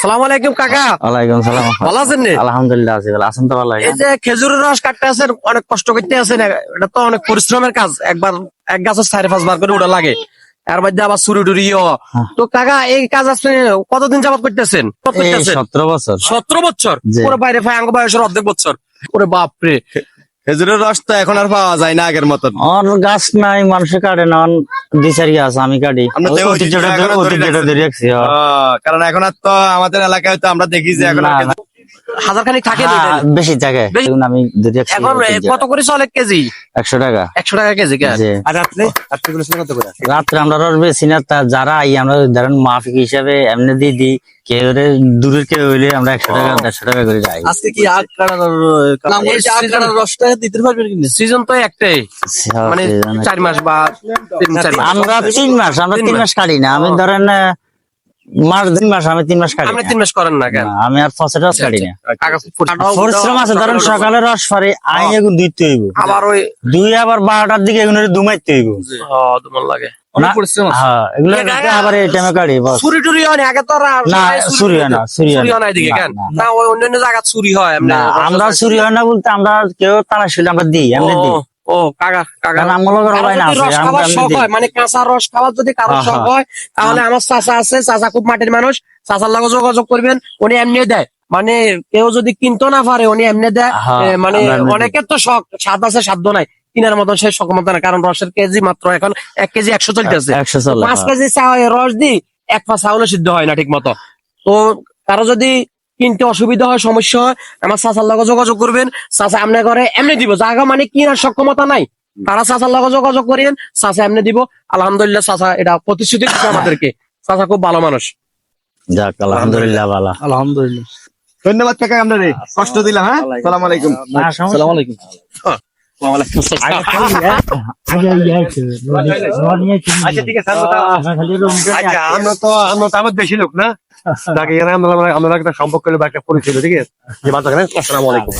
আসসালামু আলাইকুম কাকা। ওয়ালাইকুম সালাম। ভালো আছেন নি? আলহামদুলিল্লাহ আছি ভালো। আছেন তো ভালো? এই যে খেজুরের রস কাটতে আছেন, অনেক কষ্ট করতে আছেন, এটা তো অনেক পরিশ্রমের কাজ। একবার এক গাছের 4-5 বার করে ওটা লাগে, এর মধ্যে আবার চুরি টুরি। তো কাকা এই কাজ আপনি কতদিন যাবত করতেছেন? 17 বছর। 17 বছর? জি। পুরো বাইরে ভাই আঙ্গ বয়সের অর্ধেক বছর। ওরে বাপরে, খেজুরের রস তো এখন আর পাওয়া যায় না আগের মতন। আর গাছ নাই, মানুষে কাটে না। 2-4 গাছ আমি কাটি। আমরা তো ঐতিহ্যটা ধরে রাখছি। কারণ এখন আর তো আমাদের এলাকায় তো আমরা দেখি যে এখন হাজার খানিক থাকে না, হ্যাঁ, বেশি থাকে। এখন আমি ধরে রাখছি। এখন কত করে চলে কেজি? 100 টাকা। 100 টাকা কেজি। জি। আর রাত্রে কত করে? রাত্রে আমরা রস বেশি না, যারা আই আমরা ধরেন মাফিক হিসাবে এমনি দিয়ে দিই। কেউ দূরের কেউ হইলে আমরা 100 টাকা 150 টাকা করে যাই। আজকে কি আখ কাটার রসটা দিতে পারবেন? সিজন তো একটাই, মানে 4 মাস বা 3-4 মাস। আমরা 3 মাস, আমরা 3 মাস কাটি না। আমি ধরেন মাস 2 মাস, আমি 3 মাস কাটি আপনি না। 3 মাস করেন না কেন? না, আমি আর ফসের রস কাটি না। কাকা পরিশ্রম আছে। ধরেন সকালে রস ফারি আই এগুন দুইতে হইব, আবার ওই আবার 12টার দিকে এগুন দুমাইতে হইব। তোমার লাগে না, হ্যাঁ, এগুলো রেখে আবার এই টাইমে কাটি বস। চুরি টুরি হয় না? আগে তো না, চুরি হয় না, চুরি হয় চুরি না। হয় না এদিকে না, কেন? না, না ওই অন্যান্য জায়গা চুরি হয় এমনি? না, আমরা চুরি হয় না বলতে আমরা কেউ টানা শুলে আমরা দিই, এমনি দিই। ও কাকা কারণ আমগুলো ভাই না আছে, রস আমরা খাওয়ার এমনি শখ দিই। হয়, মানে কাঁচা রস খাওয়ার যদি কারোর শখ হয়, তাহলে আমার চাচা আছে, চাচা খুব মাটির মানুষ, চাচার লগে যোগাযোগ করবেন, উনি এমনি দেয়। মানে কেউ যদি কিনতে না পারে উনি এমনি দেয়। মানে অনেকের তো শখ, স্বাদ আছে, সাধ্য নাই কিনার মতন, সেই সক্ষমতা না। কারণ রসের কেজি মাত্র এখন 1 কেজি 100 চলতেছে। 100 চলে, 5 কেজি রস দিই, 1 পা চাউলও সিদ্ধ হয় না ঠিক মতো। তো কারো যদি কিনতে অসুবিধা হয়, সমস্যা হয়, আমার চাচার লগে যোগাযোগ করবেন। চাচা এমনি করে এমনি দিব, জায়গা মানে কিনার সক্ষমতা নাই, তারা চাচার লগে যোগাযোগ করেন, চাচা এমনি দিব। আলহামদুলিল্লাহ চাচা এটা প্রতিশ্রুতি দিচ্ছে আমাদেরকে। চাচা খুব ভালো মানুষ। যাক আলহামদুলিল্লাহ ভালো। আলহামদুলিল্লাহ, ধন্যবাদ কাকা, আমরা কষ্ট দিলাম। হ্যাঁ, আসসালামু আলাইকুম। আসসালামু আলাইকুম। আচ্ছা ঠিক আছে, আমরা তো আমার বেশি লোক না, আমরা একটা সম্পর্ক করলে বা একটা পরিচয়, ঠিক আছে? আসসালামু আলাইকুম।